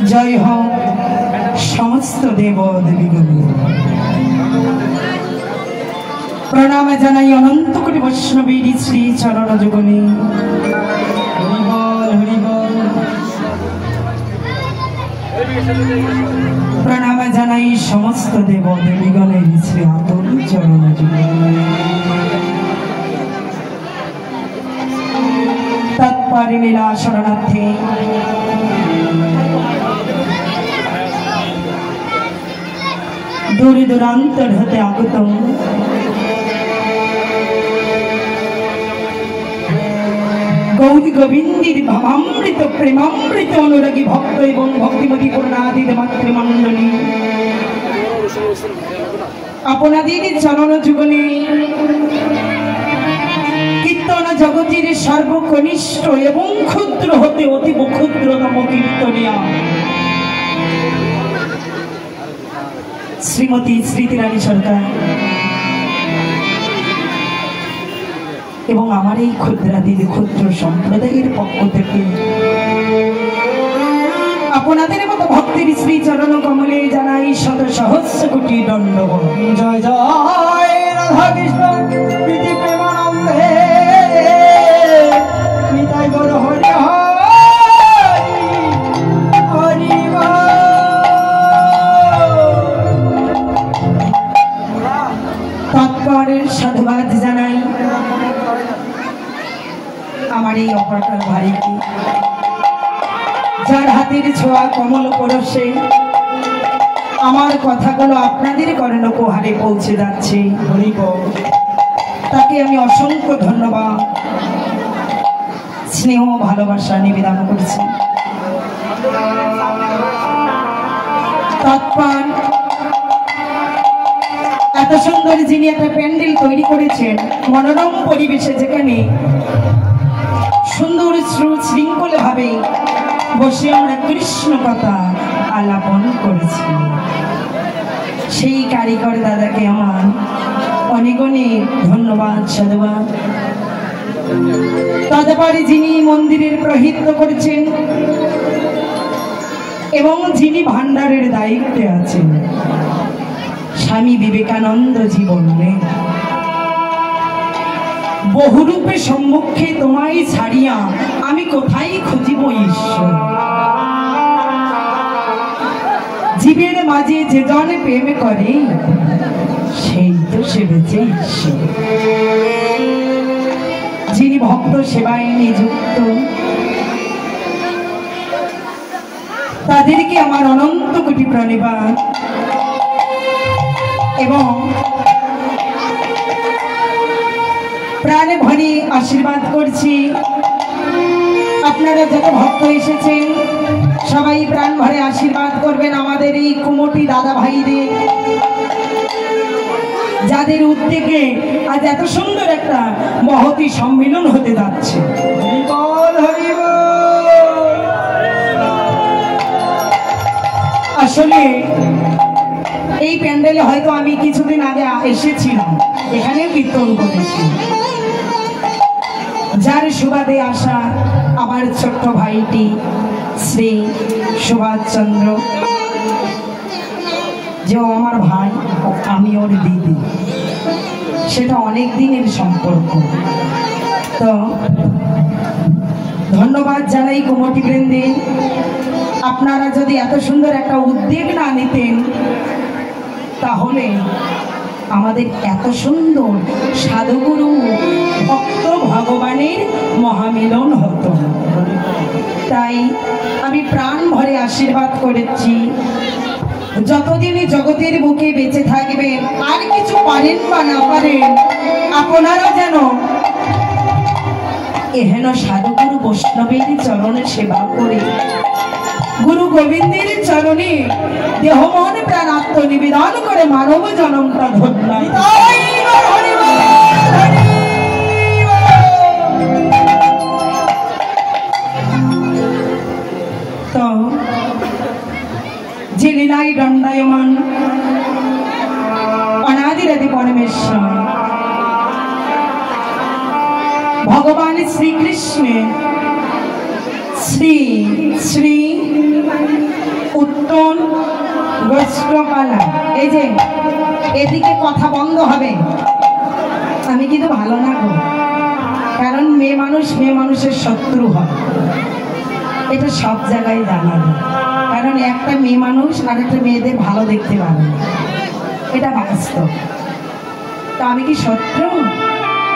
जय हो समस्त देव देवीगण प्रणाम जानाई अनंत कोटि वैष्णवीर श्री चरण जुगनी प्रणाम जानाई समस्त देव देवीगणेर श्री आतुर चरण जुगनी तत्परिलीला शरणार्थे दूर दूरांतर हते आगत गौरी गोविंदीर भावामृत प्रेमामृत अनुरागी भक्त एवं भक्तिमती पूर्णादित मातृमंडली आपनादेर चरण जुगने कीर्तन जगतिर सर्वकनिष्ठ एवं क्षुद्र हते अतीव क्षुद्रतम कीर्तनिया श्रीमती स्मृतिरानी सरकार एवं आमार এই ক্ষুদ্রাদির ক্ষুদ্র সম্প্রদায়ের পক্ষ থেকে আপনাদের মতো ভক্তের শ্রী চরণ কমলে জানাই শত সহস্র কোটি দণ্ডবত। জয় জয় রাধা কৃষ্ণ প্রীতি প্রেমানন্দে নিতাই গৌর হরি হরি তৎপরের সাধুবাদ জানাই আমার এই অপরাকার ভাইকে যার হাতের ছোঁয়া কমল পরশে আমার কথাগুলো আপনাদের কর্ণকুহারে পৌঁছে যাচ্ছে তাকে আমি অসংখ্য ধন্যবাদ স্নেহ ভালোবাসা নিবেদন করছি। তৎপর এত সুন্দর যিনি একটা প্যান্ডেল তৈরি করেছেন মনোরম পরিবেশে যেখানে সুন্দর শৃঙ্খল ভাবে বসে আমরা কৃষ্ণ কথা আলাপন করেছি সেই কারিগর দাদাকে আমার অনেক অনেক ধন্যবাদ সাধুবাদ। তদপরে যিনি মন্দিরের প্রহিত করছেন এবং যিনি ভান্ডারের দায়িত্বে আছেন স্বামী বিবেকানন্দ জীবন বহুরূপে সম্মুখে তোমায় ছাড়িয়া আমি কোথায় খুঁজিব ঈশ্বর জীবের মাঝে যে জন প্রেম করে সেই তো সেবেছে ঈশ্বর। যিনি ভক্ত সেবায় নিযুক্ত তাদেরকে আমার অনন্ত কোটি প্রণিপাত এবং প্রাণে ভরে আশীর্বাদ করছি। আপনারা যত ভক্ত এসেছেন সবাই প্রাণ ভরে আশীর্বাদ করবেন আমাদের এই কুমটি দাদা ভাইদের যাদের উদ্যোগে আজ এত সুন্দর একটা মহতি সম্মিলন হতে যাচ্ছে। আসলে এই প্যান্ডেলে হয়তো আমি কিছুদিন আগে এসেছিলাম, এখানে কীর্তন করেছি। যার সুবাদে আসা আমার ছোট্ট ভাইটি শ্রী সুভাষ চন্দ্র, যে আমার ভাই আমি ওর দিদি, সেটা অনেক দিনের সম্পর্ক। তো ধন্যবাদ জানাই কুমটি বৃন্দে। আপনারা যদি এত সুন্দর একটা উদ্যোগ না নিতেন তাহলে আমাদের এত সুন্দর সাধুগুরু ভক্ত ভগবানের মহামিলন হতো। তাই আমি প্রাণ ভরে আশীর্বাদ করেছি যতদিন জগতের বুকে বেঁচে থাকবেন আর কিছু পারেন বা না পারেন আপনারা যেন এহেন সাধুগুরু বৈষ্ণবের চরণে সেবা করে গুরু গোবিন্দের চরণে দেহ মন প্রাণ আত্মনিবেদন করে মানব জনমটা ধন্য। তো যে লীলায় দণ্ডায়মান অনাদিরাদি পরমেশ্বর ভগবান শ্রীকৃষ্ণের শ্রী শ্রী উত্তম গোষ্ঠপালা। এই যে এদিকে কথা বন্ধ হবে, আমি কিন্তু ভালো না গো, কারণ মেয়ে মানুষের শত্রু হয়, এটা সব জায়গায় জানা যায়। কারণ একটা মেয়ে মানুষ আর একটা মেয়েদের ভালো দেখতে পারে না, এটা বাস্তব। তো আমি কি শত্রু?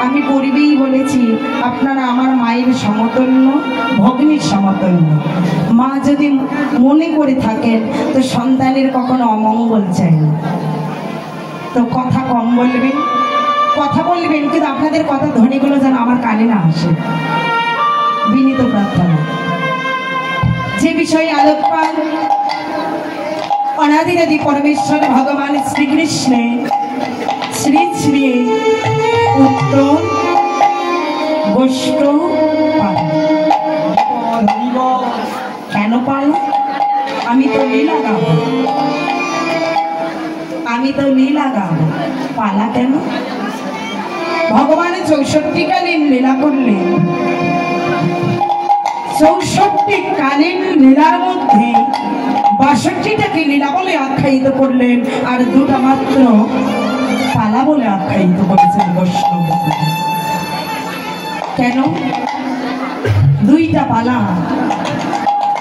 আমি পূর্বেই বলেছি আপনারা আমার মায়ের সমতুল্য, ভগ্নীর সমতুল্য। মা যদি মনে করে থাকেন তো সন্তানের কখনো অমঙ্গল চাই না। তো কথা কম বলবেন, কথা বলবেন, কিন্তু আপনাদের কথা ধ্বনিগুলো যেন আমার কানে না আসে, বিনীত প্রার্থনা। যে বিষয়ে আলোকপাত অনাদিরাদি পরমেশ্বর ভগবান শ্রীকৃষ্ণে শ্রী শ্রী উত্তম গোষ্ঠপালা। কেন পালা? আমি তো লীলা গাবো, আমি তো লীলা গাবো। পালা কেন? ভগবানের 64 কালীন লীলা করলেন। 64 কালীন লীলার মধ্যে 62টাকে লীলা বলে আখ্যায়িত করলেন, আর 2টা মাত্র পালা বলে আখ্যায়িত করেছেন বৈষ্ণব। কেন 2টা পালা?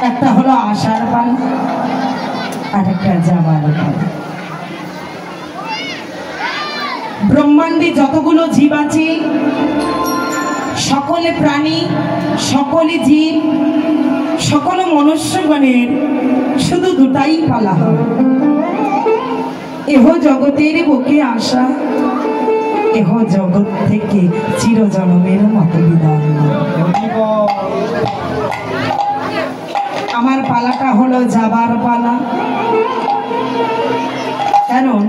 একটা হলো আসার পালা আর একটা যাবার পালা। ব্রহ্মাণ্ডে যতগুলো জীব আছে, সকলে প্রাণী, সকলে জীব, সকল মনুষ্যগণের শুধু 2টাই পালা হয়। এহ জগতের বুকে আসা, এহ জগৎ থেকে চিরজনমের মতো বিদায়। আমার পালাটা হলো যাবার পালা। কারণ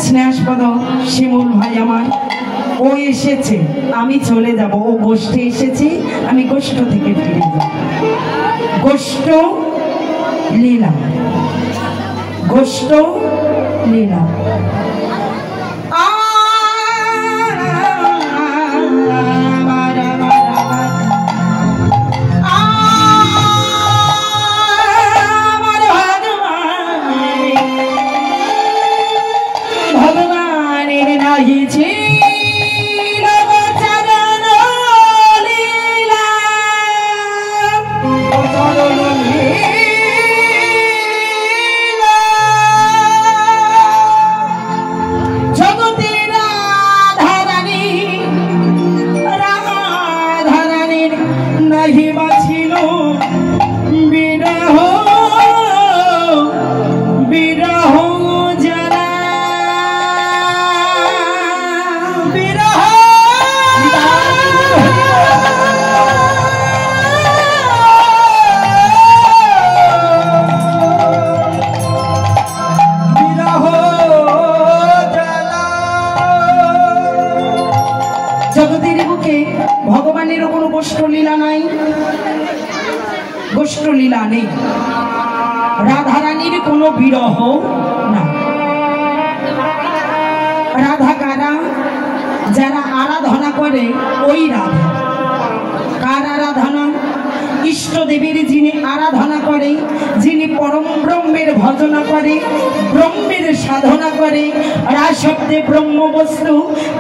স্নেহাস্পদ শিমুল ভাই আমার, ও এসেছে, আমি চলে যাব। ও গোষ্ঠে এসেছে, আমি গোষ্ঠ থেকে ফিরে যাব। গোষ্ঠ লীলা, গোষ্ঠ লীলা। ভগবানের নাহিছে ভগবানের কোনো গোষ্ঠলীলা নাই, গোষ্ঠলীলা নেই। রাধারানীর কোনো বিরহ না। রাধা কারা? যারা আরাধনা করে ওই রাধা। কার আরাধনা? ইষ্ট দেবীর যিনি আরাধনা করে, যিনি পরম ব্রহ্মের ভজনা করে, ব্রহ্মের সাধনা করে। রা শব্দে ব্রহ্ম বস্তু,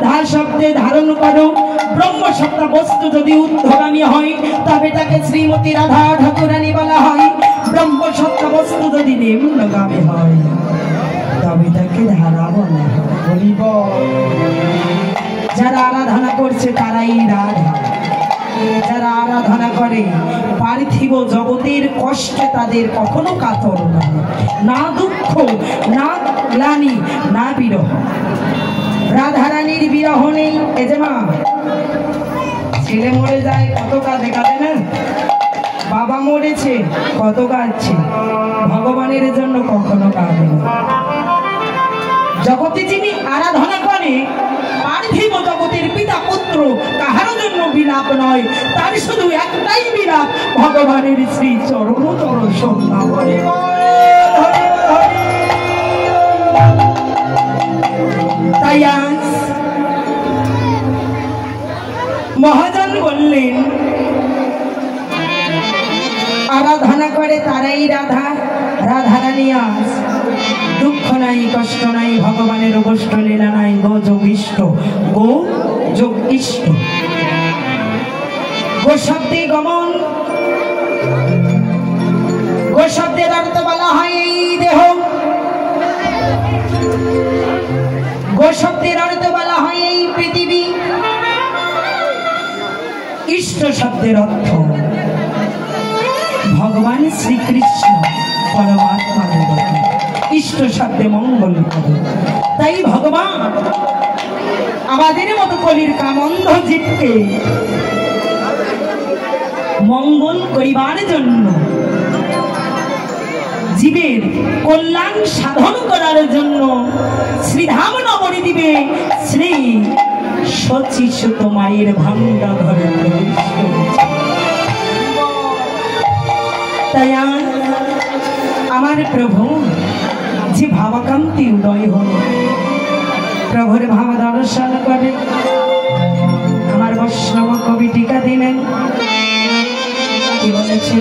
ধা শব্দে ধারণ করো। ব্রহ্ম সত্তা বস্তু যদি ঊর্ধ্বগামী হয় তবে তাকে শ্রীমতী রাধা ঠাকুরানী বলা হয়। ব্রহ্ম সত্তা বস্তু যদি নিম্নগামী হয় তবে তাকে ধারা বলা হয়। যারা আরাধনা করছে তারাই রাধা। যারা আরাধনা করে পার্থিব জগতের কষ্টে তাদের কখনো কাতর না, না দুঃখ, না গ্লানি, না বিরহ। রাধারানীর বিরহ নেই। এই যে মা, ছেলে মরে যায় কত কাঁদে, কাঁদে না? বাবা মরেছে কত কাঁদছে, ভগবানের জন্য কখনো কাঁদে না। জগতে যিনি আরাধনা করে পার্থিব জগতের পিতা পুত্র কাহার জন্য বিলাপ নয়, তার শুধু একটাই বিলাপ, ভগবানের শ্রী চরণ দর্শন না করে। তাই আজ মহাজন বললেন আরাধনা করে তারাই রাধা। রাধা রানী আজ দুঃখ নাই, কষ্ট নাই, ভগবানের গোষ্ঠ লীলা নাই। গো যোগ ইষ্ট, গো যোগ ইষ্ট। গো শব্দে গমন, গো শব্দের অর্থ বলা হয় এই দেহ। গো শব্দের অর্থ বলা হয় এই পৃথিবী। ইষ্ট শব্দের অর্থ ভগবান শ্রীকৃষ্ণ পরমাত্মা দেবতা। ইষ্ট শব্দে মঙ্গল করে। তাই ভগবান আমাদের মতো কলির কামন্ধ জীবকে মঙ্গল করিবার জন্য, জীবের কল্যাণ সাধন করার জন্য শ্রীধাম নবদ্বীপে শ্রী শচীসুত মায়ের ভান্ডা ঘরে প্রবেশ করেছে। তাই আমার প্রভু যে ভাবাকান্তি উদয় হল, প্রভুর ভাব দর্শন করে আমার বৈষ্ণব কবি টিকা দিলেন। কি বলেছে?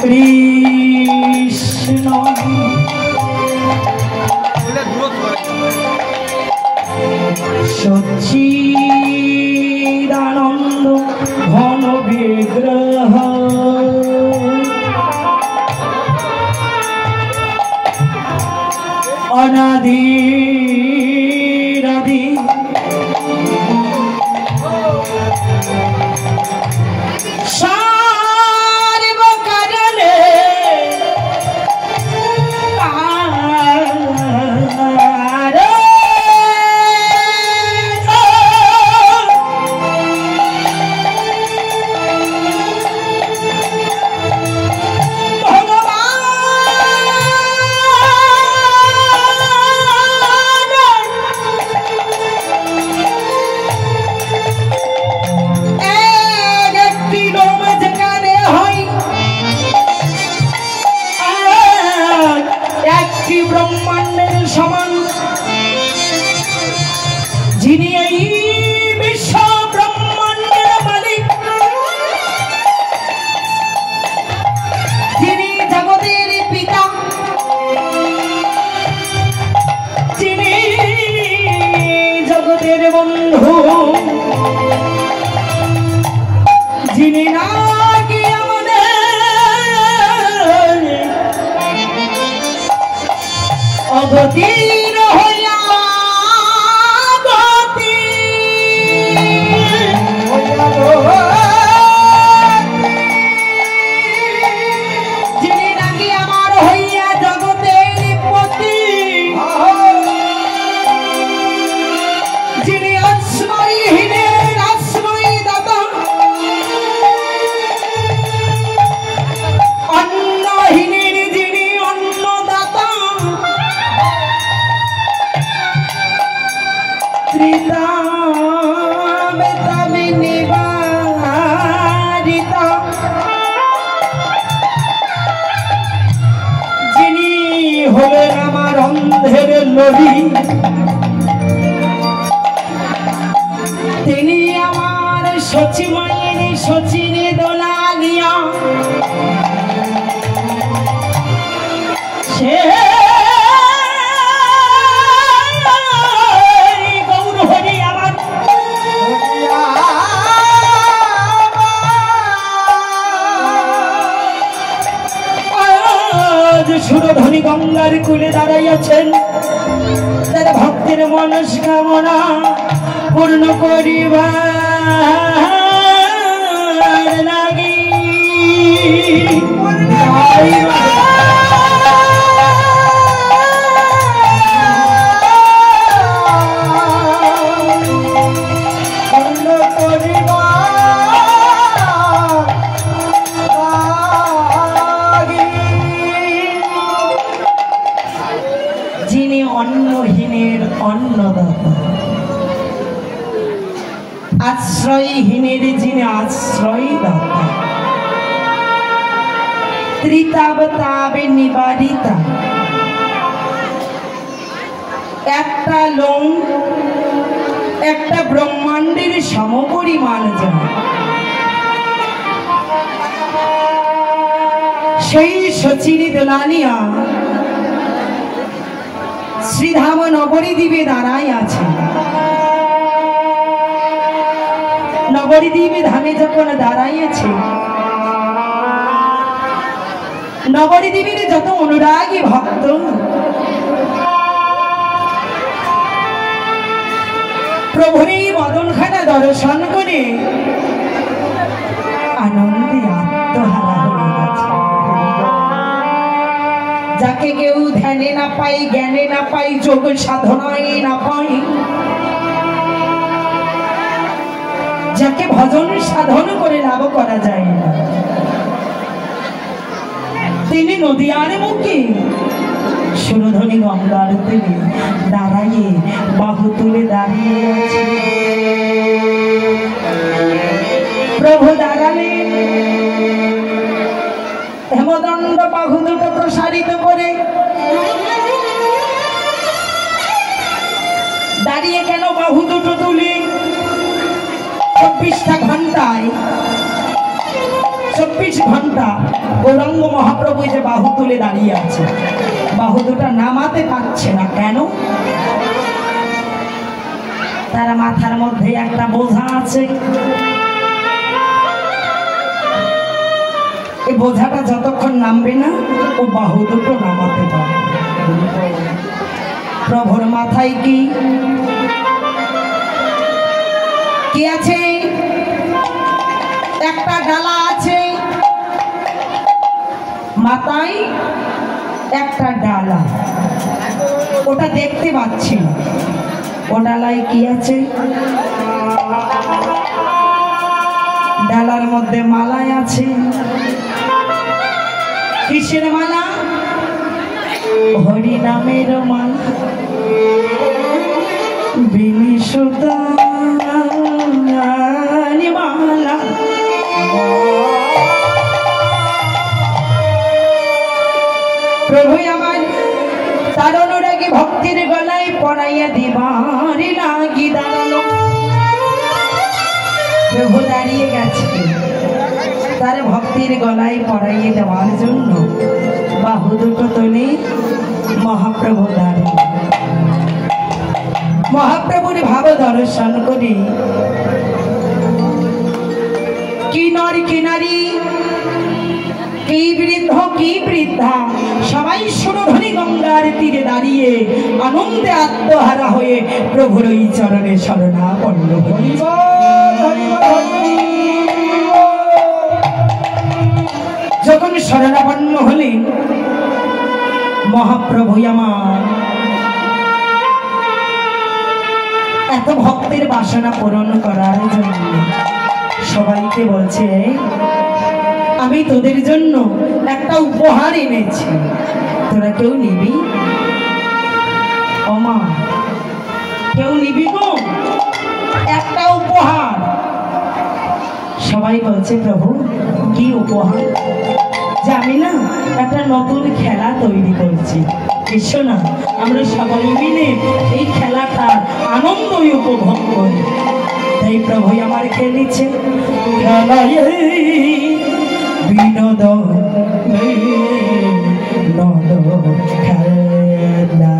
কৃষ্ণ সচ্চিদানন্দ ঘন বিগ্রহ অনাদিরাদি ব্রহ্মাণ্ডের সমান যিনি এই বিশ্ব ব্রহ্মাণ্ডের মালিক, যিনি জগতের পিতা, যিনি জগতের বন্ধু, যিনি নাকি অগতির হইয়া গতি যিনি নাকি আমার হইয়া জগতের পতি, যিনি আশ্রয়হীনের আশ্রয় দাতা, অন্নহীনের যিনি অন্নদাতা, যিনি হলেন আমার অন্ধের লড়ি, তিনি আমার সচি মায়ের সচিনে দোলালিয়া সে সুরধনী গঙ্গার কূলে দাঁড়াইয়াছেন, তার ভক্তের মনস্কামনা পূর্ণ করিবার লাগি। আশ্রয়হীনের যিনি আশ্রয় দাতা, ত্রিতাবতাবে নিবারিতা, একটা লোম একটা ব্রহ্মাণ্ডের সমপরিমাণ যায়, সেই সচিনী দোলানিয়া শ্রীধাম নগরীদ্বীপে দাঁড়ায় আছে। নগরীদ্বীপে ধামে যখন দাঁড়াইয়েছে, নগরীদ্বীপের যত অনুরাগী ভক্ত প্রভুর এই বদনখানা দর্শন করে আনন্দে আত্মহারা হয়ে গেছে। যাকে কেউ ধ্যানে না পাই, জ্ঞানে না পাই, যোগ সাধনায় না পাই, যাকে ভজন সাধন করে লাভ করা যায় না, তিনি নদিয়ার মুখে সুরধনী গঙ্গার তীরে দাঁড়াইয়ে বাহু তুলে দাঁড়িয়ে আছে। প্রভু দাঁড়ালেন, হেমদণ্ড বাহু দুটো প্রসারিত করে দাঁড়িয়ে কেন বাহু দুটো তুলে 24টা ঘন্টায় 24 ঘন্টা গৌরাঙ্গ মহাপ্রভু যে বাহু তুলে দাঁড়িয়ে আছে, বাহু দুটা নামাতে পারছে না কেন? তার মাথার মধ্যে একটা বোঝা আছে, এই বোঝাটা যতক্ষণ নামবে না ও বাহু দুটো নামাতে পারবে। প্রভুর মাথায় কি কি আছে? একটা ডালা আছে, মাথায় একটা ডালা, ওটা দেখতে পাচ্ছি না। ও ডালায় কি আছে? ডালার মধ্যে মালায় আছে। কিসের মালা? হরি নামের মালা। বিনিশুদ্ধ মালা। প্রভু আমার তার অনুরাগী ভক্তির গলায় পড়াইয়া দিবার লাগি দাঁড়ালো। প্রভু দাঁড়িয়ে গেছে তার ভক্তির গলায় পড়াইয়ে দেওয়ার জন্য। বাহু দুটো তুলে মহাপ্রভু দাঁড়িয়ে মহাপ্রভুর ভাব দর্শন করে কি নর কি নারী, কি বৃদ্ধ কি বৃদ্ধা, সবাই সুরধনী গঙ্গার তীরে দাঁড়িয়ে আনন্দে আত্মহারা হয়ে প্রভুর ওই চরণে শরণাপন্ন। যখন শরণাপন্ন হলেন মহাপ্রভু আমার এত ভক্তের বাসনা পূরণ করার জন্য সবাইকে বলছে, আমি তোদের জন্য একটা উপহার এনেছি, তোরা কেউ নিবি? ওমা, কেউ নিবি গো? একটা উপহার। সবাই বলছে, প্রভু কি উপহার? যে আমি না একটা নতুন খেলা তৈরি করছি, এসো না আমরা সবাই মিলে এই খেলাটার আনন্দই উপভোগ করি। তাই প্রভু আমার খেলেছে খেলায় বিনোদ খেলা।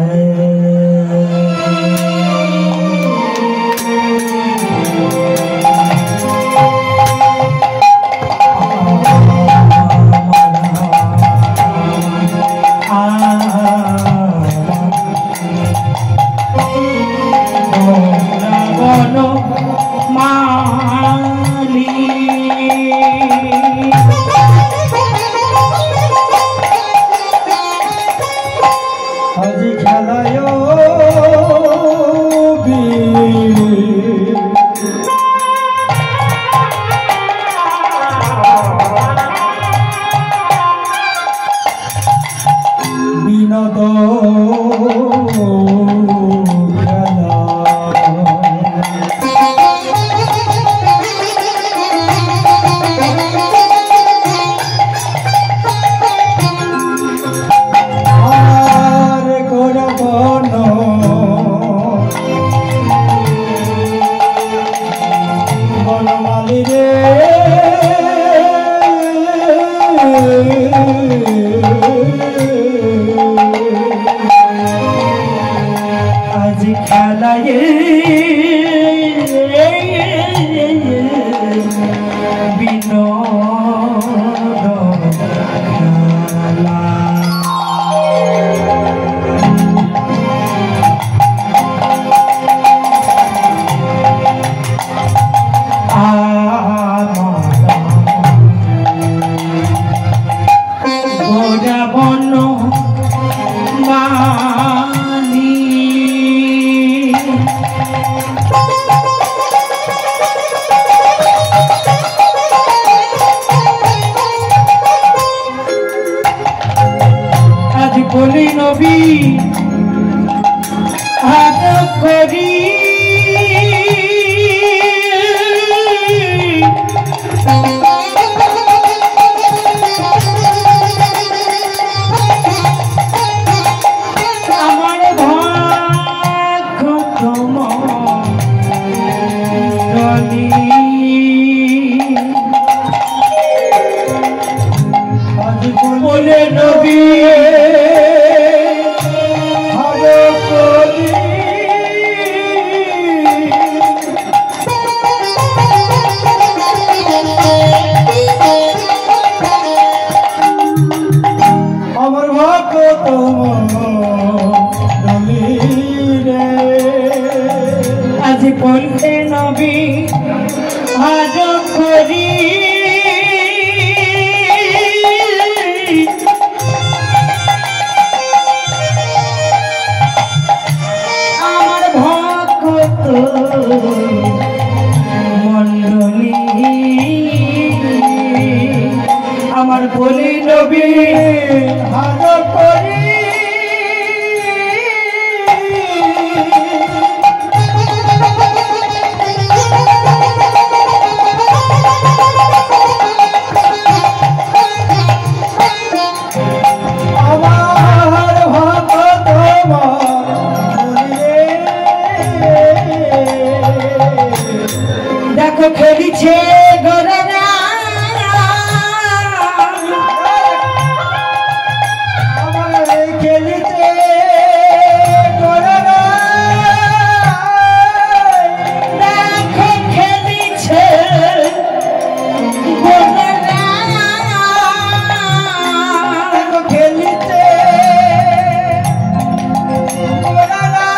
বলি নবী হাত করি আমার ভাগ্য তোমারি বলে নবী আমার ভাগ্য তোমারি আজ বললে নবী হাত করি মন্ডলী আমার বলি নবী হাত করি দেখো খেলিছে গোরারা আমার খেলিছে গোরারা দেখো খেলিছে গোরারা দেখো খেলিছে গোরারা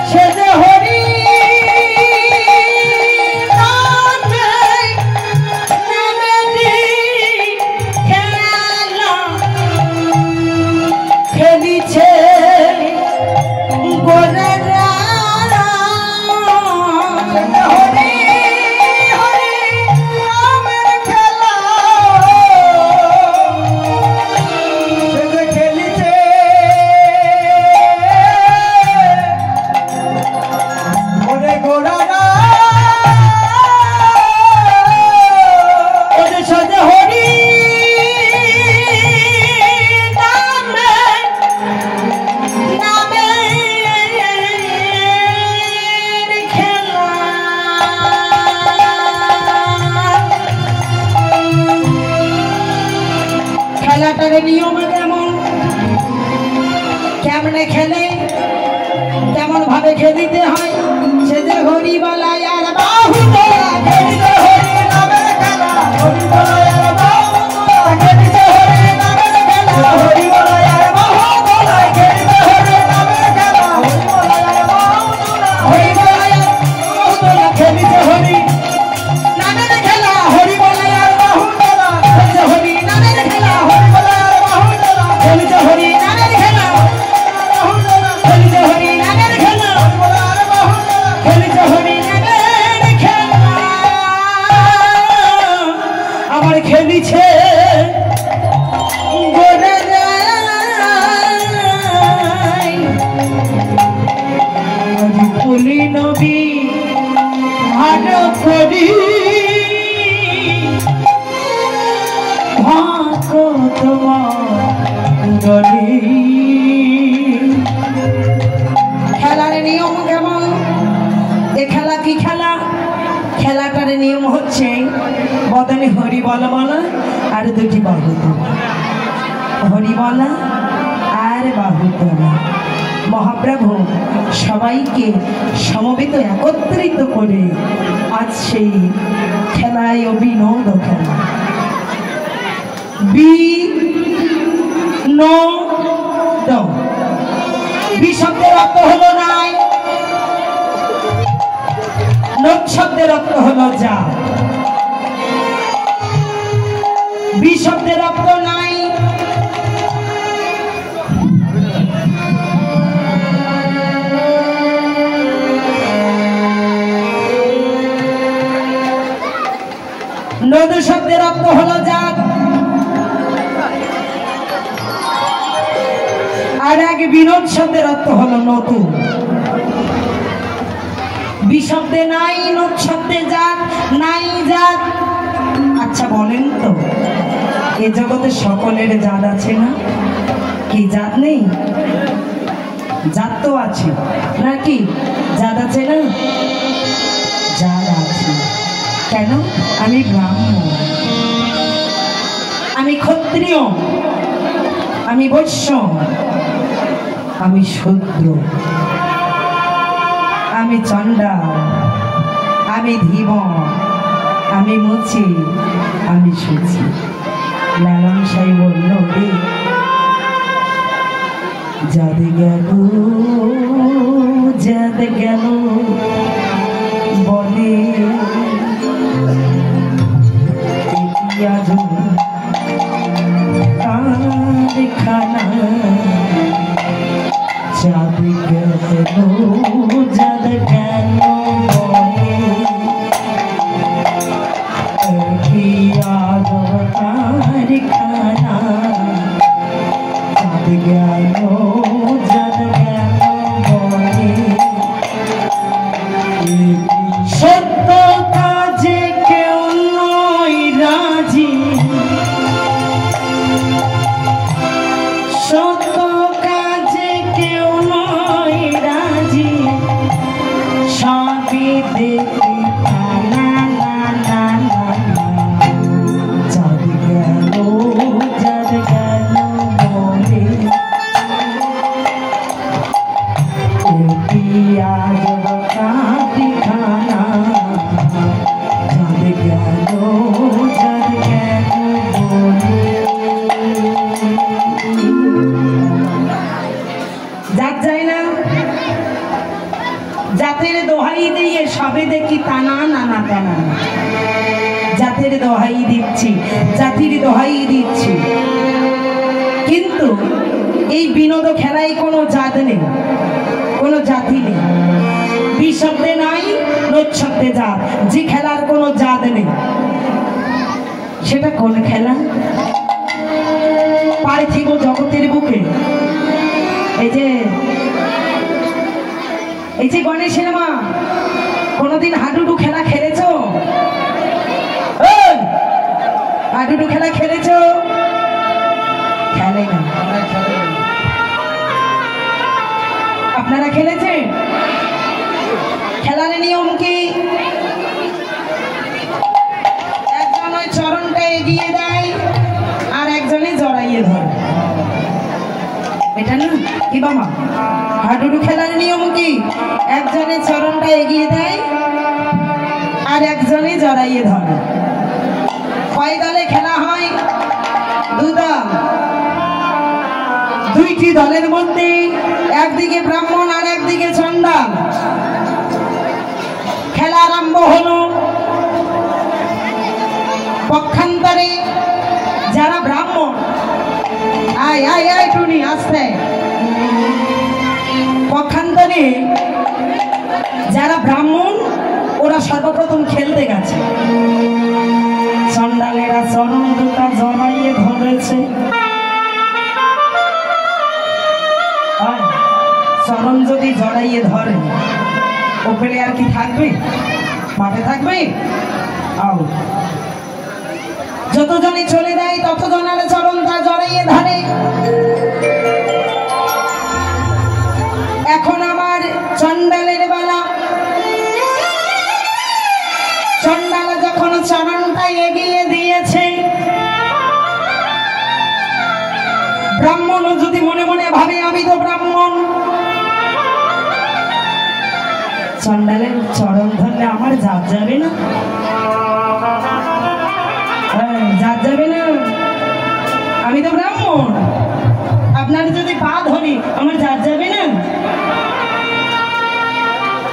সে যে হরি খেলিছে গোরারা হরি হরি রামের খেলা সে খেলিছে ওরে গোরারা ওরে সাজে হরি খেলাটার নিয়ম কেমন কেমনে খেলে কেমন ভাবে খেলিতে হয় সে যে হরি বলায় আর বাহু তোলা খেলিতে হরি নামের খেলা হরি বলায় আর বাহু তোলা খেলিতে হরি নামের খেলা হরি বলায় আর বাহু তোলা খেলিতে হরি নামের খেলা হরি বলায় আর বাহু তোলা হরি বলায় আর বাহু তোলা খেলিতে হরি নামের খেলা হরি বলায় আর বাহু তোলা খেলিতে হরি নামের খেলা হরি বলায় আর বাহু তোলা খেলিতে হরি নামের খেলা খেলিতে হরি নামের খেলা খেলিতে হরি নামের খেলা আমার খেলিছে বলি নবী হাত করি ভাগ্য তোমারি খেলার নিয়ম কেমন এ খেলা কি খেলা খেলাটার নিয়ম হচ্ছে বদনে হরি বলা বলা আর দুটি বাহু তোলা হরি বলা আর বাহু তোলা মহাপ্রভু সবাইকে সমবেত একত্রিত করে আজ সেই খেলায় বিনোদ খেলা বিনোদ বি শব্দের অর্থ হলো নাই নোট শব্দের অর্থ হলো যা বি শব্দের অর্থ নাই নদ শব্দের অর্থ হলো জাত আর এক বিনোদ শব্দের অর্থ হলো নতুন। বিশব্দে নাই, নোট শব্দে জাত নাই জাত। আচ্ছা বলেন তো, এ জগতে সকলের জাত আছে না? কি জাত নেই? জাত তো আছে নাকি? জাত আছে না? জাত আছে। কেন? আমি ব্রাহ্মণ, আমি ক্ষত্রিয়, আমি বৈশ্য, আমি শূদ্র, আমি চণ্ডাল, আমি ধীবর, আমি মুচি, আমি সুচি। লালন সাই বলল রে, যাদ গেল যাদ গেল বলে খানা, যাদ গেল যাদ গেল বলে খানা, যাদ গেল যাদ গেল বলে সত্য কাজে কেউ নয় রাজি, সত্য কাজে কেউ নয় রাজি, সবই দেখি না না না না, যাদ গেল যাদ গেল বলে আজ কাটি খানা, যাদ গেল যাদ গেল বলে। জাত যায় না, জাতের দোহাই দিয়ে সবে দেখি টানা নানা টানা। জাতের দোহাই দিচ্ছি, জাতির দোহাই দিচ্ছি, কিন্তু এই বিনোদ খেলায় কোনো জাত নেই, কোনো জাতি নেই। বিশব্দে নাই, নোট শব্দে জাত। যে খেলার কোনো জাত নেই, সেটা কোন খেলা? পার্থিব জগতের বুকে এই যে গণেশের মা, কোনদিন হাডুডু খেলা খেলেছ? হাডুডু খেলা খেলেছ? খেলে না। আপনারা খেলেছেন? খেলার নিয়ম কি? একজন ওই চরণটা এগিয়ে দেয় আর একজনে জড়াইয়ে ধরে, এটা না কি বাবা? হাডুডু খেলার নিয়ম কি? একজনে চরণটা এগিয়ে দেয় আর একজনে জড়াইয়ে ধরে। কয় দলে খেলা হয়? দু দল। দুইটি দলের মধ্যে একদিকে ব্রাহ্মণ আর একদিকে চণ্ডাল। খেলা আরম্ভ হলো। পক্ষান্তরে যারা ব্রাহ্মণ, আয় আয় আয় টুনি আসতে, পক্ষান্তরে যারা ব্রাহ্মণ ওরা সর্বপ্রথম খেলতে গেছে। চণ্ডালেরা চরণ দুটা জড়াইয়ে ধরেছে। চরণ যদি জড়াইয়ে ধরে, ওপরে আর কি থাকবে? মাঠে থাকবে? যতজনে চলে দেয় ততজনের চরণটা জড়াইয়ে ধরে। এখন আমার চণ্ডালের বেলা। চণ্ডাল যখন চরণটা এগিয়ে দিয়েছে, ব্রাহ্মণ যদি মনে মনে ভাবে আমি তো ব্রাহ্মণ, চণ্ডালের চরণ ধরলে আমার জাত যাবে না? জাত যাবে না? আমি তো ব্রাহ্মণ, আপনার যদি পা ধরি আমার জাত যাবে না?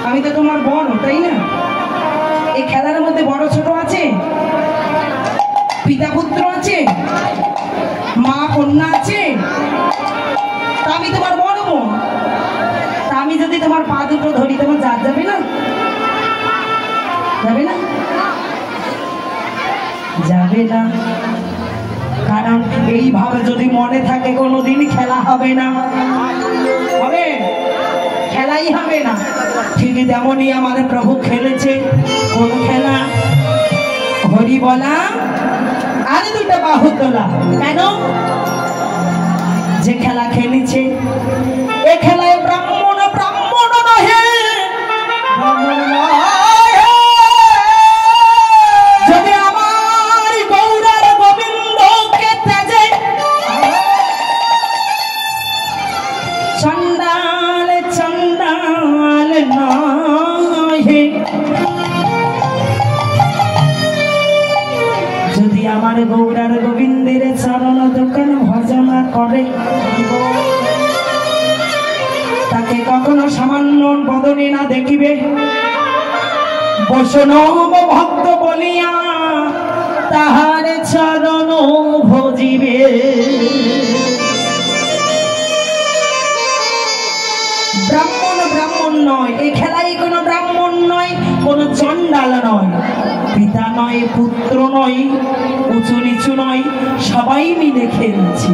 আমি তো তোমার বড়, তাই না? এই খেলার মধ্যে বড় ছোট আছে, পিতা পুত্র আছে, মা কন্যা আছে। তা আমি তোমার বড় বোন, তা আমি যদি তোমার পা দুটো ধরি তোমার জাত যাবে না? যাবে না? যাবে না। কারণ এইভাবে যদি মনে থাকে কোনোদিন খেলা হবে না, হবে খেলাই হবে না। ঠিক তেমনই আমাদের প্রভু খেলেছে কোন খেলা? হরি বলা আর দুটো বাহু তোলা। কেন? যে খেলা খেলেছে এ খেলায় ব্রাহ্মণ ব্রাহ্মণ নহে, ব্রাহ্মণ নহে। যদি আমার গৌরার গোবিন্দকে তেজে চন্ডাল চন্ডাল নহে, যদি আমার গৌরার গোবিন্দের চরণ দোকান ভজনা করে তাকে কখনো সামান্য বদনে না দেখিবে। বৈষ্ণব ভক্ত বলিয়া তাহার চরণ ভজিবে। ব্রাহ্মণ ব্রাহ্মণ নয়, এই খেলায় কোনো ব্রাহ্মণ নয়, কোনো চণ্ডাল নয়, পিতা নয়, পুত্র নয়, উঁচু নিচু নয়, সবাই মিলে খেলছে।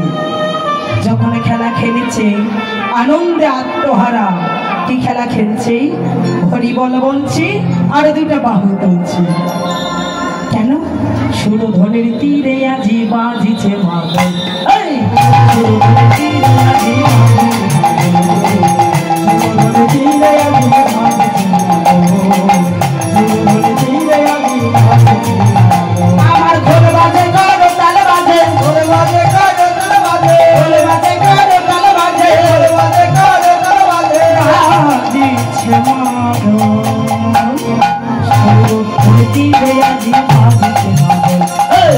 যখন খেলা খেলেছে আনন্দে আত্মহারা, কি খেলা খেলছে? হরি বল বলছি আর দুটা বাহু তুলছি। কেন? সুরধনের তীরে আজি বাজিছে মাদল, এই সুরধনের তীরে আজি আমার ঘোর বাজে গড় তাল বাজে, ঘোর বাজে গড় তাল বাজে, ঘোর বাজে গড় তাল বাজে, ঘোর বাজে গড় তাল বাজে। বাজিছে মাদল, সুরধনের তীরে আজি বাজিছে মাদল, এই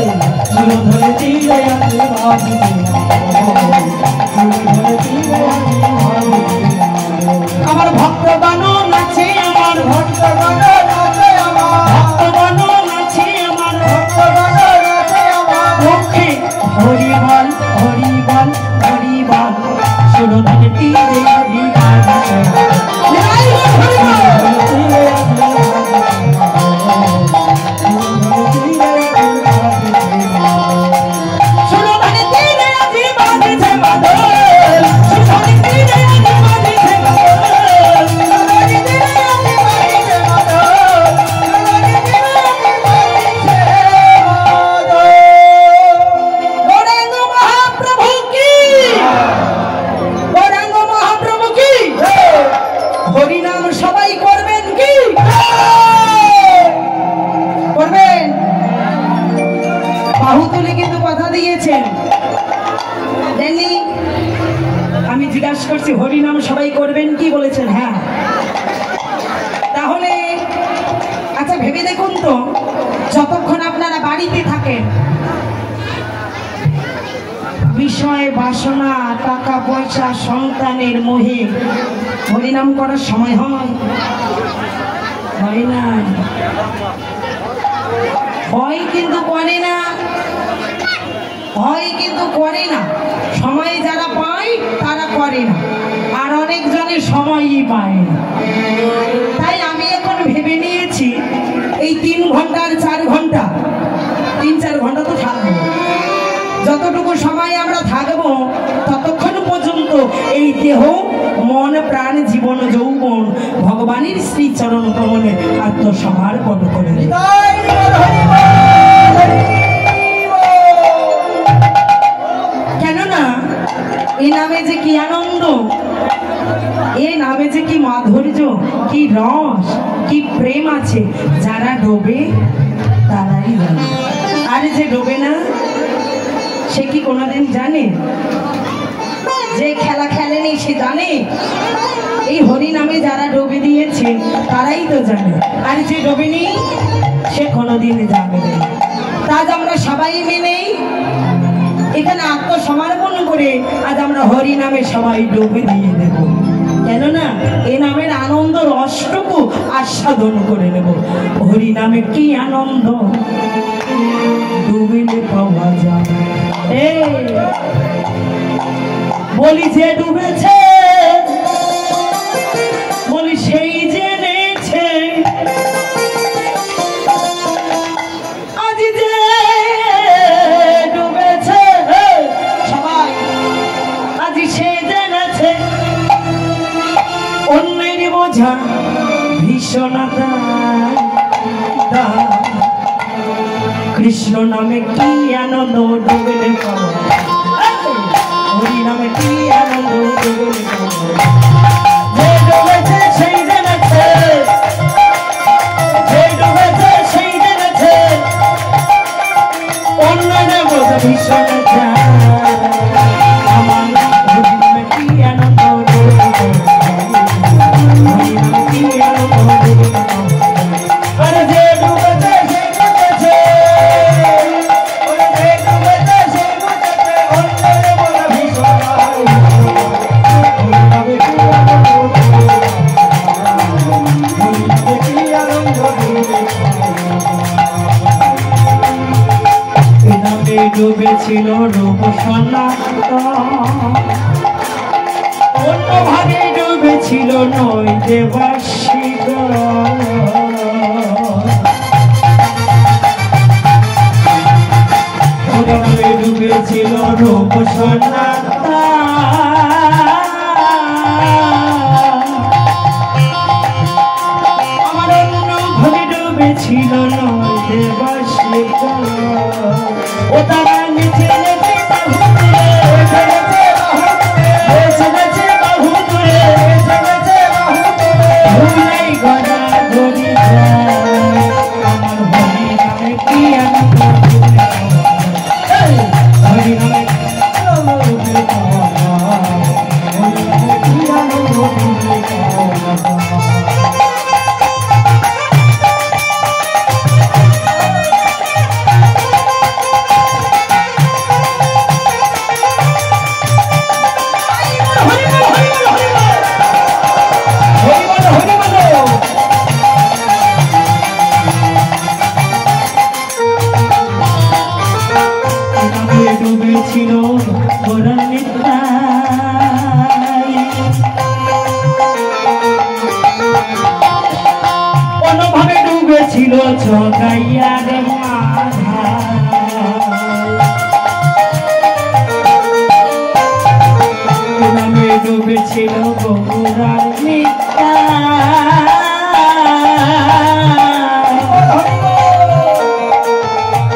সুরধনের তীরে আজি বাজিছে মাদল, সুরধনের তীরে আজি বাজিছে। আমার ভক্তগণ নাচে, আমার ভক্তগণ নাচে, আমার ভক্তগণ নাচে, আমার ভক্তগণ নাচে, আমার মুখে হরি বল হরি বল হরি বল, সুরধনের তীরে আজি বাজিছে হরিনাম সবাই করবেন কি বলেছেন? হ্যাঁ। তাহলে আচ্ছা ভেবে দেখুন তো, যতক্ষণ আপনারা বাড়িতে থাকেন বিষয় বাসনা টাকা পয়সা সন্তানের মোহে হরিনাম করার সময় হয় না? হয় কিন্তু করে না, হয় কিন্তু করে না। সময় যারা পায় তারা করে না, আর অনেকজনের সময়ই পায় না। তাই আমি এখন ভেবে নিয়েছি এই 3 ঘন্টা আর 4 ঘন্টা, 3-4 ঘন্টা তো থাকবো, যতটুকু সময় আমরা থাকবো ততক্ষণ পর্যন্ত এই দেহ মন প্রাণ জীবন যৌবন ভগবানের শ্রীচরণ কমলে আত্মসমর্পণ করে দেব। কেননা এ নামে যে কি আনন্দ, এ নামে যে কি মাধুর্য, কি রস, কি প্রেম আছে, যারা ডোবে তারাই জানে। আর যে ডোবে না সে কি কোনোদিন জানে? যে খেলা খেলেনি সে জানে? এই হরি নামে যারা ডোবে দিয়েছে তারাই তো জানে, আর যে ডোবেনি সে কোনোদিন জানে না। আজ আমরা সবাই মিলে এখানে আত্মসমর্পণ করে আজ আমরা হরি নামে সবাই ডুবে দিয়ে দেব। কেননা এ নামের আনন্দ রসটুকু আস্বাদন করে নেব। হরি নামে কি আনন্দ ডুবিলে পাওয়া যায়। বলি যে ডুবেছে, বলি সেই জেনেছে, আজ যে ডুবেছে কৃষ্ণ নামে কি আনন্দ ডুবলে পাবো, হরি নামে কি আনন্দ ডুবলে পাবো। যে ডুবেছে সেই জেনেছে, যে ডুবেছে সেই জেনেছে, অন্যরা বোঝে ভীষণ আমার হরি নামে কি আনন্দ ডুবলে পাবো, হরি নামে কি আনন্দ ডুবলে পাবো। আরে যে ডুবেছে সেই বুঝেছে, ওরে যে ডুবেছে সেই বুঝেছে, অন্যরা বোঝে ভীষণ হরি নামে কি আনন্দ ডুবলে পাবো, হরি নামে কি আনন্দ ডুবলে পাবো। ডুবেছিল রূপ সনাতন, অন্য ভাগে ডুবেছিল নয় দেবাশিক, ডুবেছিল রূপ সনাতন, আমার অন্য ভাগে ডুবেছিল নয় দেবাশিক। ও তারা নেচে নেচে বাহু তুলে, নেচে নেচে বাহু তুলে, ভুলাই গদা ধরি যায়, আমার হরি নামে কি আনন্দ ডুবলে পাবো, হরি নামে কি আনন্দ ডুবলে পাবো, হরি নামে কি আনন্দ ডুবলে পাবো। ডুবেছিল কোনভাবে ডুবেছিল চকাইয়ার মাথা, নামে ডুবেছিল বগুড়ার মিথ্যা,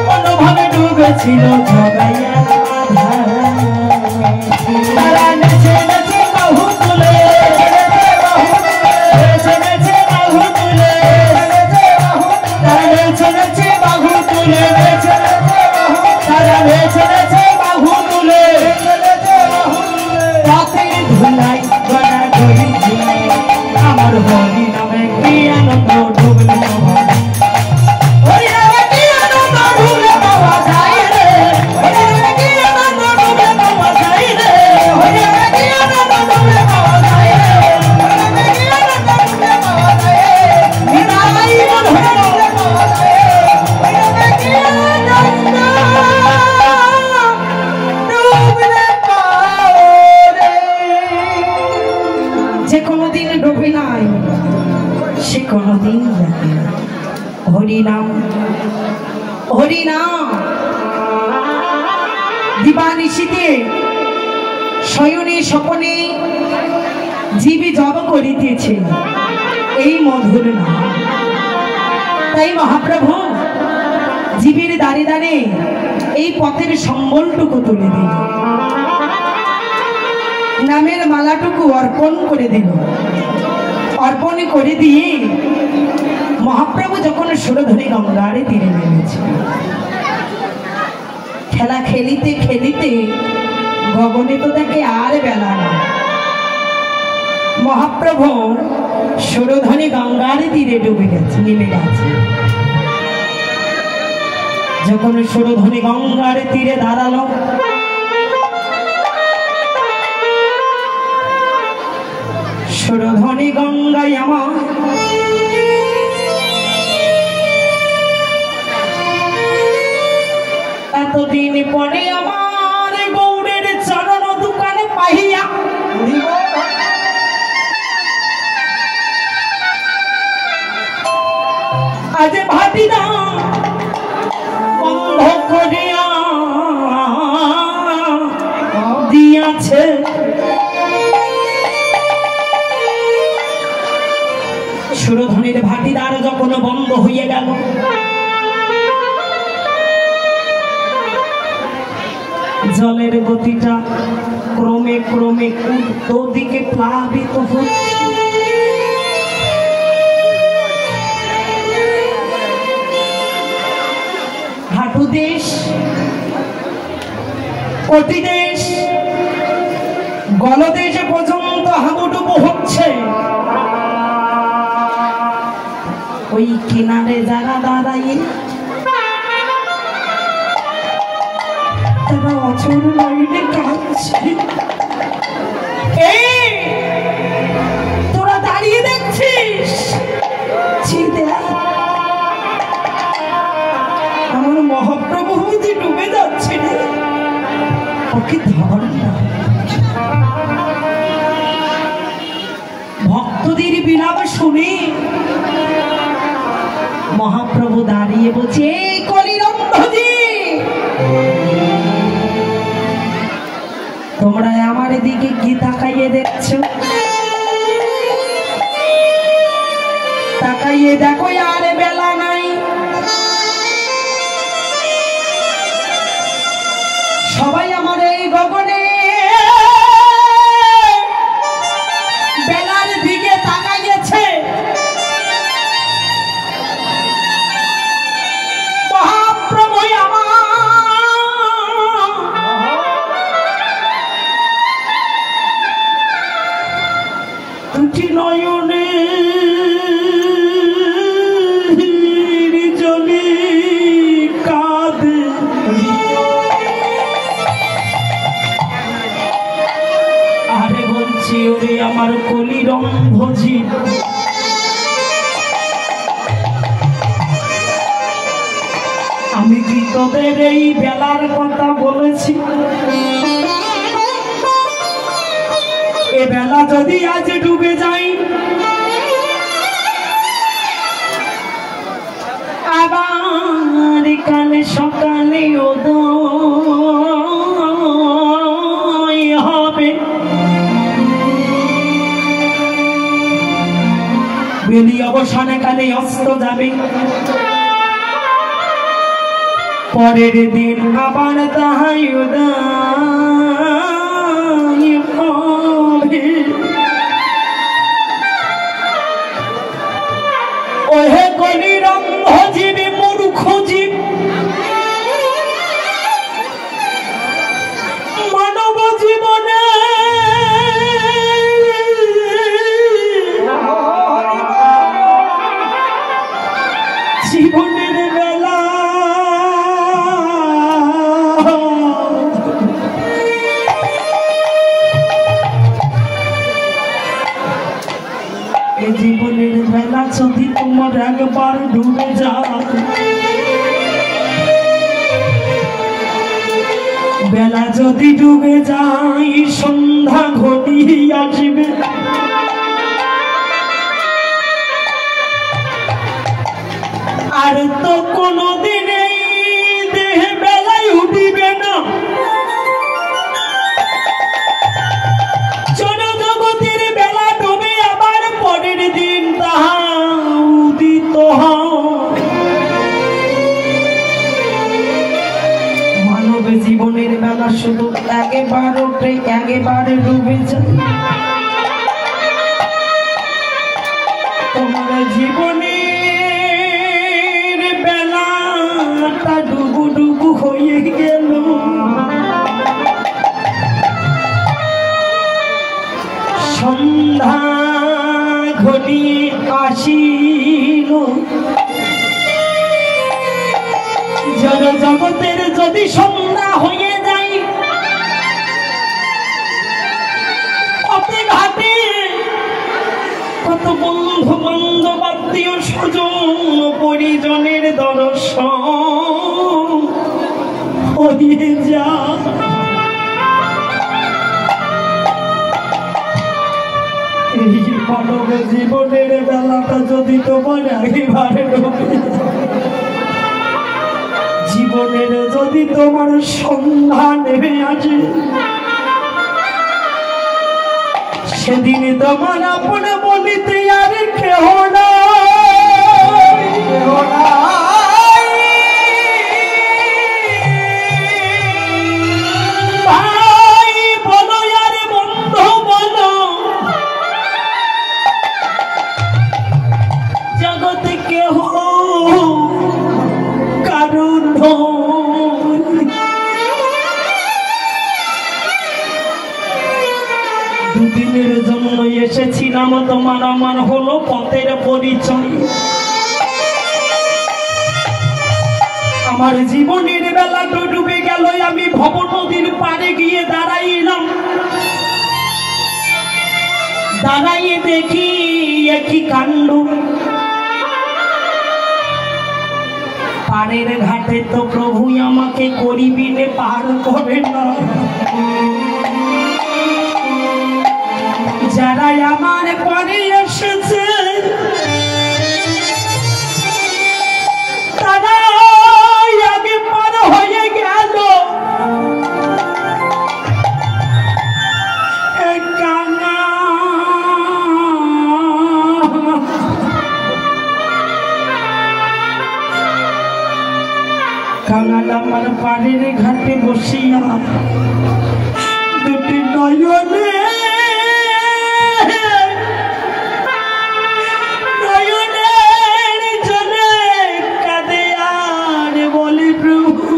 কোনভাবে ডুবেছিল চকাইয়ার মাথা, তারা নেচে নেচে বাহু তুলে, নেচে নেচে বাহু তুলে, তারা নেচে নেচে বাহু তুলে, তারা নেচে নেচে বাহু তুলে, রাতের ধুলাই গড়া গড়ি ঝুলে, আমার হরি নামে কি আনন্দ ডুবলে পাবো, হরি নামে কি আনন্দ ডুবলে পাওয়া যায় রে, হরি নামে কি আনন্দ ডুবলে পাওয়া যায় রে, হরি নামে কি আনন্দ ডুবলে পাওয়া যায় রে, হরি নামে কি আনন্দ ডুবলে পাওয়া যায় রে, নিতাই মন হরে ডুবলে পাওয়া যায় রে, হরি নামে কি আনন্দ ডুবলে পাওয়া রে। যে কোনোদিন ডুবে নাই সে কোনোদিন জানে না, হরি নাম, হরি নাম দিবানিশীতে শয়নে স্বপনে জীবে জপ করিতেছে এই মধুর নাম। তাই মহাপ্রভু জীবের দাঁড়ে দাঁড়ে এই পথের সম্বলটুকু তুলে দিল, নামের মালাটুকু অর্পণ করে দিল, অর্পণ করে দিয়ে মহাপ্রভু যখন সুরধনী গঙ্গার তীরে নেমেছে, খেলা খেলিতে খেলিতে গগনে তো দেখে আর বেলা না, মহাপ্রভু সুরধনী গঙ্গার তীরে ডুবে গেছে, নেমে গেছে। যখন সুরধনী গঙ্গার তীরে দাঁড়ালো, সুরধনী গঙ্গায় আমার এতদিন পরে আমার গৌরের চরণ দোকানে পাইয়া, আজ ভাটিদা বন্ধ করিয়া দিয়াছে, সুরধনীর ভাটিদার যখন বন্ধ হয়ে গেল, জলের গতিটা ক্রমে ক্রমে উল্টো দিকে প্লাবিত হচ্ছে। হাঁটু দেশ, কটি দেশ, গলদেশ পর্যন্ত হাবুডুবু হচ্ছে। ওই কিনারে যারা দাঁড়ায় তারা অচল লাইনে কাঁদছে। তোরা দাঁড়িয়ে দেখছিস, আমার মহাপ্রভু যে ডুবে যাচ্ছে রে, ওকে ধর না। ভক্তদের বিলাপ শুনে মহাপ্রভু দাঁড়িয়ে বলছে, এই কলিরন্ধজি, তোমরা আমার দিকে কি তাকাইয়ে দেখছো? তাকাইয়ে দেখো আর বেলা নাই। সবাই আমার এই গগনে বেলার দিকে তাকাইয়েছে। মহাপ্রভু আমার দুটি নয়নে জলে কাঁদে। আরে বলছি, ওরে আমার কলিরন্ধজি, আমি কি তোদের এই বেলার কথা বলেছি? এ বেলা যদি আজ ডুবে যাই, আবার কালে সকালে উদয় হবে। বেলি অবসানে কালে অস্ত যাবে, পরের দিন আবার তাহাই উদয় হবে। ওহে কলিরন্ধজি মূর্খ জীব, মানব জীবনে জীবনের বেলা জীবনের বেলা যদি তোমার একবার ডুবে যায়, বেলা যদি ডুবে যায়, সন্ধ্যা ঘনিয়ে আসবে। আর তো কোনদিন এই দেহে বেলায় উঠিবে না। জনজগতের বেলা ডুবে আবার পরের দিন তাহা উদিত হয়। মানব জীবনের বেলা শুধু একবার ওঠে, একবার ডুবে যায়। তোমার জীবনের বেলাটা ডুবু ডুবু হয়ে গেল। সন্ধ্যা ঘনিয়ে আসিল, জগতের যদি সন্ধ্যা হয়ে যায়, পথে ঘাটে কত বন্ধু বান্ধব আত্মীয় স্বজন পরিজনের দর্শন হয়ে যায়। এই মানব জীবনের বেলাটা যদি তোমার একেবারে জীবনের যদি তোমার সন্ধ্যা নেমে আসে, সেদিন তোমার আপন বলিতে আর কেহ না। এসেছিলাম তোমার আমার হলো পথের পরিচয়। আমার জীবনের বেলা তো ডুবে গেল, আমি ভব নদীর পাড়ে গিয়ে দাঁড়াইলাম। দাঁড়াইয়ে দেখি একই কাণ্ড, পাড়ের ঘাটে তো প্রভু আমাকে করিবিনে পার করে না। যারা আমার পরে এসেছে তারা আগে পার হয়ে গেল। কাঙাল আমার পাড়ের ঘাটে বসিয়া দুটি নয়নে জলে কাঁদে আর বলি প্রভু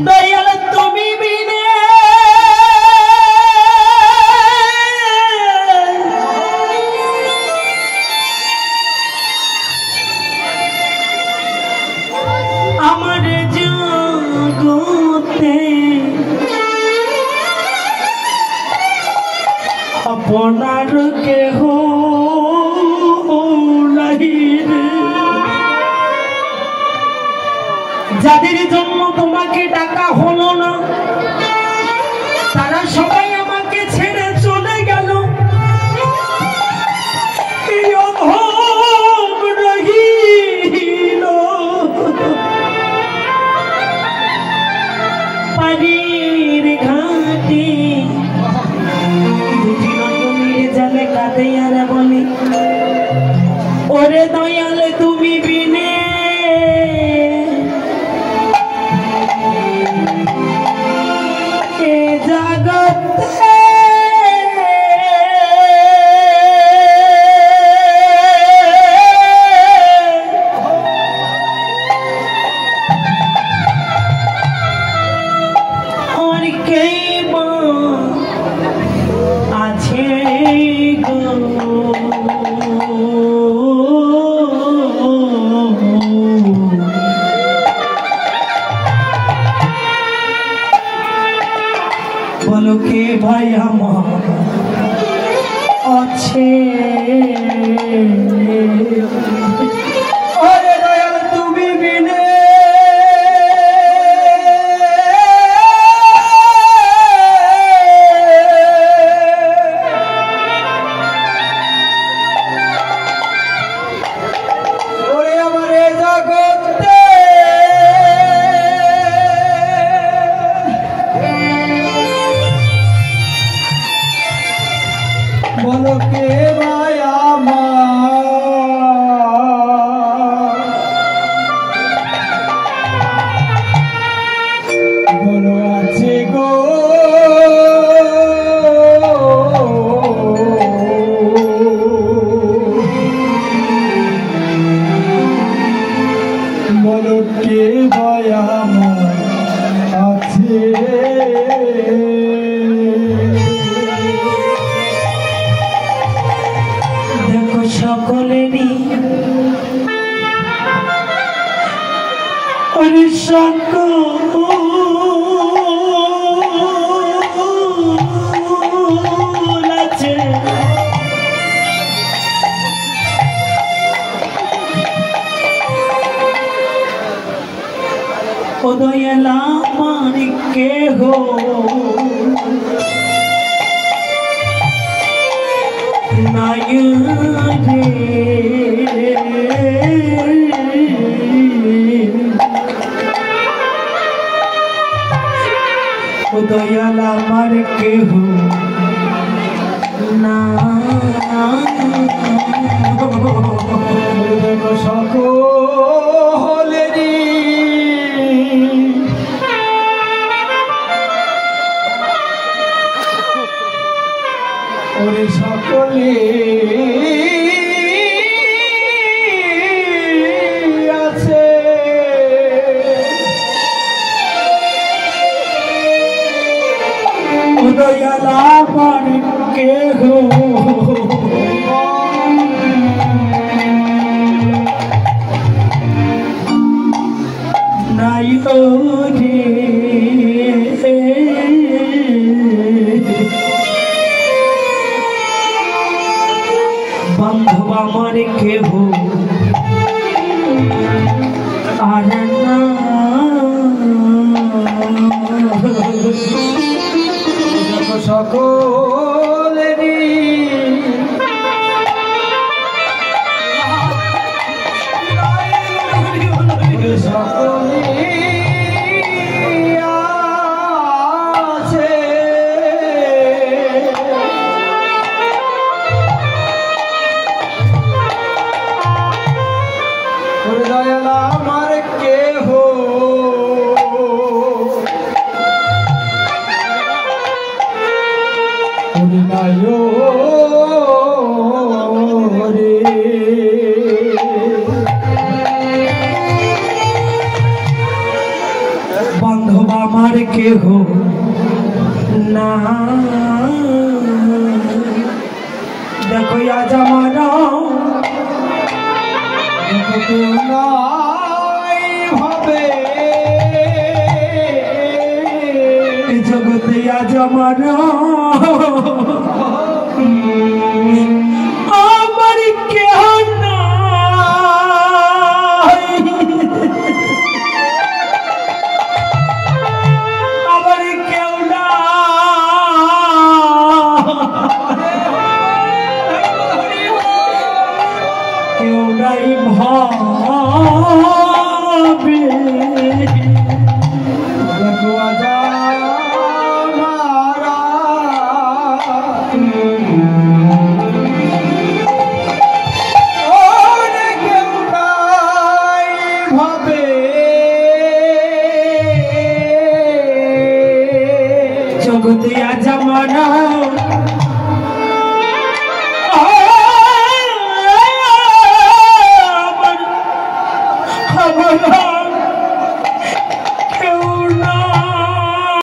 দয়াল তুমি বিনে আমার জগতে আপনার কেহ নাই রে। যাদের জন্য তোমাকে ডাকা হলো না তারা সবাই আমাকে ছেড়ে চলে গেল। এই অভাব রহিল পানির ঘাটে, দুটি নয়নের জলে কাঁদে আর বলি ওরে দয়াল তুমি বিনে জগতে আর কে আছে গো। বলো কে ভাই আমার আছে? ওরে দয়াল তুমি বিনে ওরে আমার জগতে বলো কে ভাই আমার, বলো আছে গো। বলো কে ভাই আমার আছে? দেখো সকলেরই সকল আছে। ও দয়াল আমার কেহ নাই রে। ও দয়াল আমার কেহ না। সকলেরই ওরে সকলে আছে উদয়ালা আমার কেহ নাই রে বান্ধব আমার কেহ আর না সকলেরই আমার কেহ রে বান্ধব আমার কেহ না দেখো আজ আমার ভাবে জগতে আজ আমার আমার কেহ নাই আমার কেউ না কেউ নাই ভাবে দেখো আজ জগতে আজ আমার